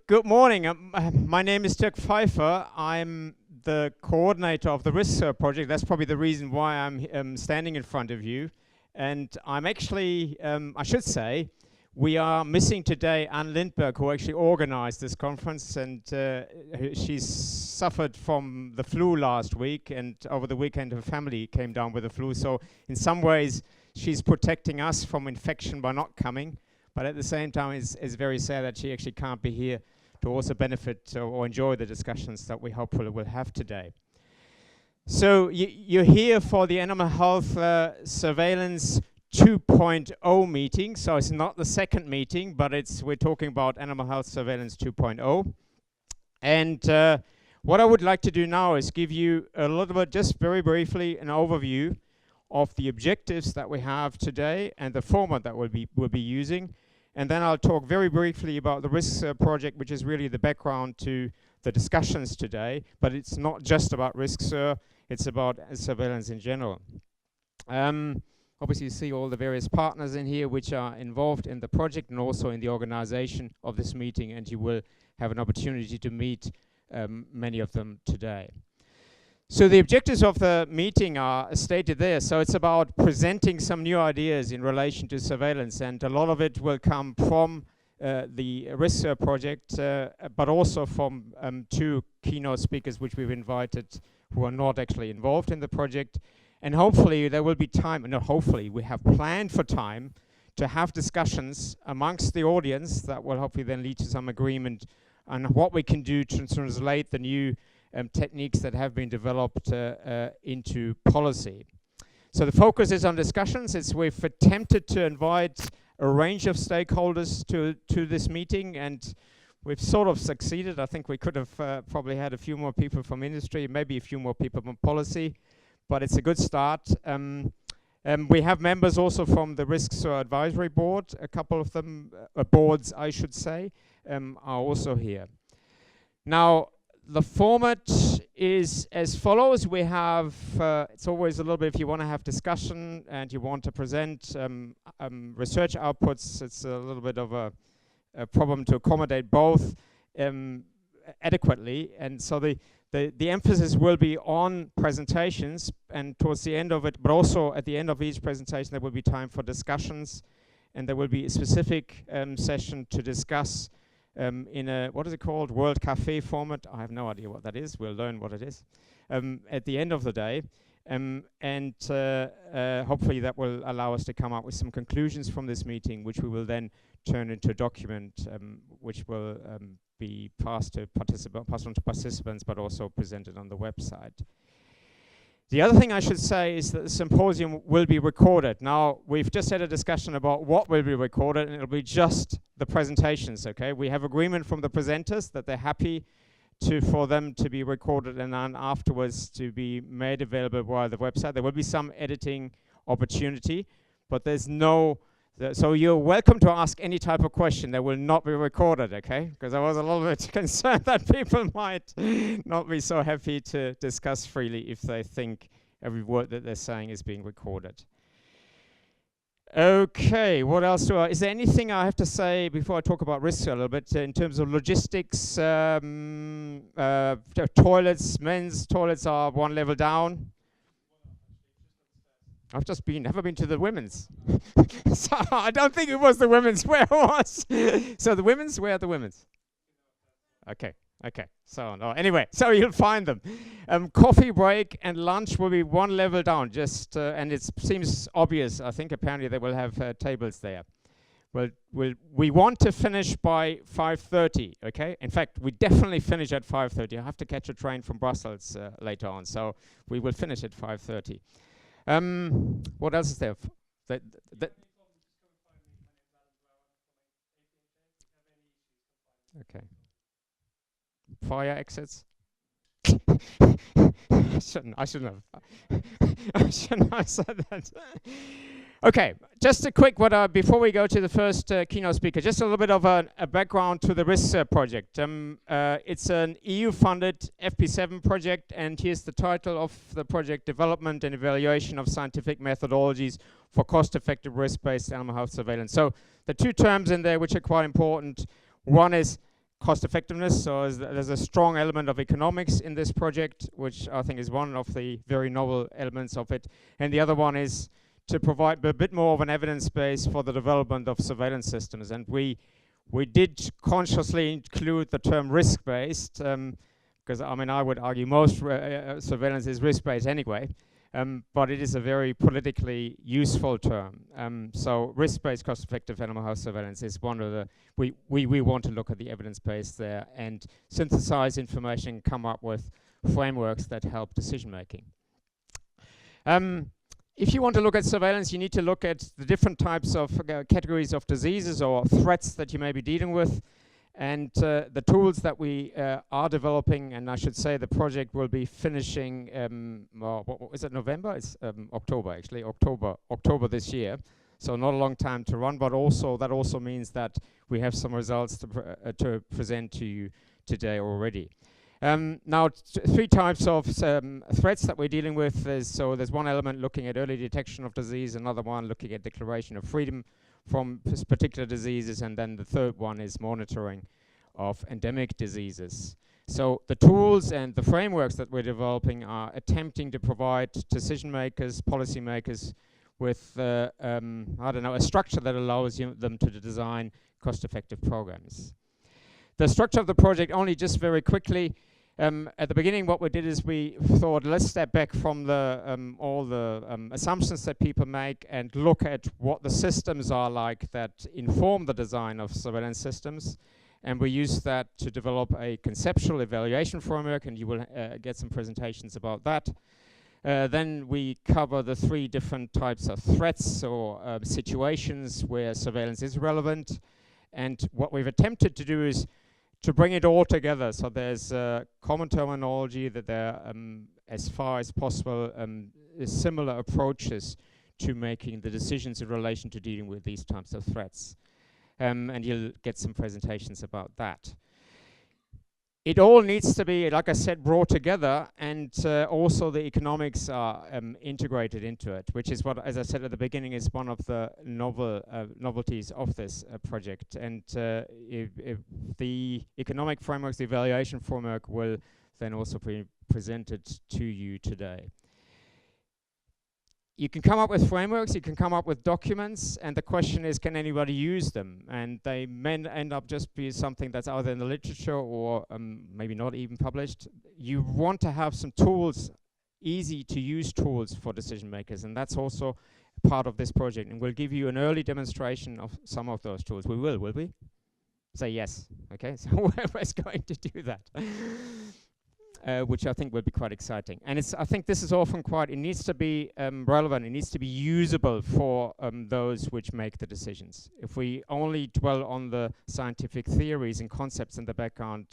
Good morning. My name is Dirk Pfeiffer. I'm the coordinator of the RISKSUR project. That's probably the reason why I'm standing in front of you. And I'm actually, I should say, we are missing today Anne Lindberg, who actually organized this conference, and she's suffered from the flu last week, and over the weekend her family came down with the flu. So in some ways, she's protecting us from infection by not coming. But at the same time, it's very sad that she actually can't be here to also benefit or enjoy the discussions that we hopefully will have today. So you're here for the Animal Health Surveillance 2.0 meeting. So it's not the second meeting, but we're talking about Animal Health Surveillance 2.0. And what I would like to do now is give you a little bit, just very briefly, an overview of the objectives that we have today and the format that we'll be using. And then I'll talk very briefly about the RISKSUR project, which is really the background to the discussions today. But it's not just about RISKSUR, it's about surveillance in general. Obviously, you see all the various partners in here which are involved in the project and also in the organization of this meeting, and you will have an opportunity to meet many of them today. So the objectives of the meeting are stated there. So it's about presenting some new ideas in relation to surveillance, and a lot of it will come from the RISKSUR project, but also from two keynote speakers which we've invited who are not actually involved in the project. And hopefully there will be time, no, hopefully we have planned for time to have discussions amongst the audience that will hopefully then lead to some agreement on what we can do to translate the new techniques that have been developed into policy. So the focus is on discussions. We've attempted to invite a range of stakeholders to this meeting, and we've sort of succeeded. I think we could have probably had a few more people from industry, maybe a few more people from policy, but it's a good start. We have members also from the RISKSUR advisory board. A couple of them, boards I should say, are also here. Now, the format is as follows. We have, it's always a little bit, if you want to have discussion and you want to present research outputs, it's a little bit of a problem to accommodate both adequately. And so the emphasis will be on presentations, and towards the end of it, but also at the end of each presentation, there will be time for discussions, and there will be a specific session to discuss in a, what is it called, World Cafe format. I have no idea what that is. We'll learn what it is at the end of the day. Hopefully that will allow us to come up with some conclusions from this meeting, which we will then turn into a document which will be passed on to participants, but also presented on the website. The other thing I should say is that the symposium will be recorded. Now, we've just had a discussion about what will be recorded, and it'll be just the presentations, okay? We have agreement from the presenters that they're happy for them to be recorded and then afterwards to be made available via the website. There will be some editing opportunity, but there's no, so you're welcome to ask any type of question that will not be recorded, okay? Because I was a little bit concerned that people might not be so happy to discuss freely if they think every word that they're saying is being recorded. Okay, what else is there anything I have to say before I talk about RISKSUR a little bit in terms of logistics? Toilets, men's toilets are one level down. I've just been, have I been to the women's? So I don't think it was the women's where it was. So the women's, where are the women's? Okay, so no, anyway, so you'll find them. Coffee break and lunch will be one level down, just, and it seems obvious. I think apparently they will have tables there. Well, we want to finish by 5:30, okay? In fact, we definitely finish at 5:30. I have to catch a train from Brussels later on, so we will finish at 5:30. What else is there? Okay. Fire exits. I shouldn't have said that. Okay, just a quick before we go to the first keynote speaker, just a little bit of a background to the RISKSUR project. It's an EU-funded FP7 project, and here's the title of the project: Development and Evaluation of Scientific Methodologies for Cost-Effective Risk-Based Animal Health Surveillance. So the two terms in there which are quite important, one is cost effectiveness, so there's a strong element of economics in this project, which I think is one of the very novel elements of it. And the other one is to provide a bit more of an evidence base for the development of surveillance systems. And we did consciously include the term risk-based, because I mean, I would argue most surveillance is risk-based anyway. But it is a very politically useful term. So risk-based cost-effective animal health surveillance is one of the, we want to look at the evidence base there and synthesize information, come up with frameworks that help decision-making. If you want to look at surveillance, you need to look at the different types of categories of diseases or threats that you may be dealing with. And the tools that we are developing, and I should say the project will be finishing, well, what is it, November? It's October, actually, October this year. So not a long time to run, but also that also means that we have some results to present to you today already. Now, three types of threats that we're dealing with. So there's one element looking at early detection of disease, another one looking at declaration of freedom from particular diseases, and then the third one is monitoring of endemic diseases. So the tools and the frameworks that we're developing are attempting to provide decision makers, policy makers with, I don't know, a structure that allows them to design cost-effective programs. The structure of the project, only just very quickly, at the beginning what we did is we thought, let's step back from the all the assumptions that people make and look at what the systems are like that inform the design of surveillance systems. And we use that to develop a conceptual evaluation framework, and you will get some presentations about that. Then we cover the three different types of threats or situations where surveillance is relevant. And what we've attempted to do is to bring it all together. So there's common terminology, that there as far as possible similar approaches to making the decisions in relation to dealing with these types of threats. And you'll get some presentations about that. It all needs to be, like I said, brought together, and also the economics are integrated into it, which is what, as I said at the beginning, is one of the novelties of this project. And if the economic frameworks, the evaluation framework will then also be presented to you today. You can come up with frameworks, you can come up with documents, and the question is, can anybody use them? And they may end up just be something that's either in the literature or maybe not even published. You want to have some tools, easy to use tools for decision makers, and that's also part of this project. And we'll give you an early demonstration of some of those tools. We will we? Say yes, okay? So whoever's going to do that. Which I think will be quite exciting. And I think this is often it needs to be relevant, it needs to be usable for those which make the decisions. If we only dwell on the scientific theories and concepts in the background,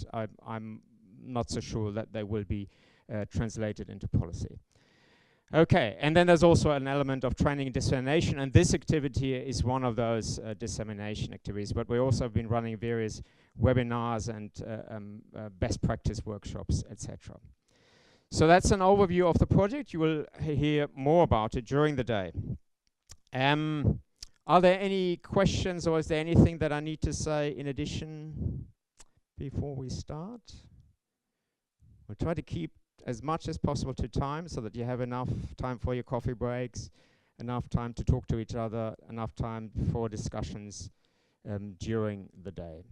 I'm not so sure that they will be translated into policy. Okay, and then there's also an element of training and dissemination, and this activity is one of those dissemination activities, but we also have been running various webinars and best practice workshops, etc. So that's an overview of the project. You will hear more about it during the day. Are there any questions, or is there anything that I need to say in addition before we start? We'll try to keep as much as possible to time, so that you have enough time for your coffee breaks, enough time to talk to each other, enough time for discussions during the day.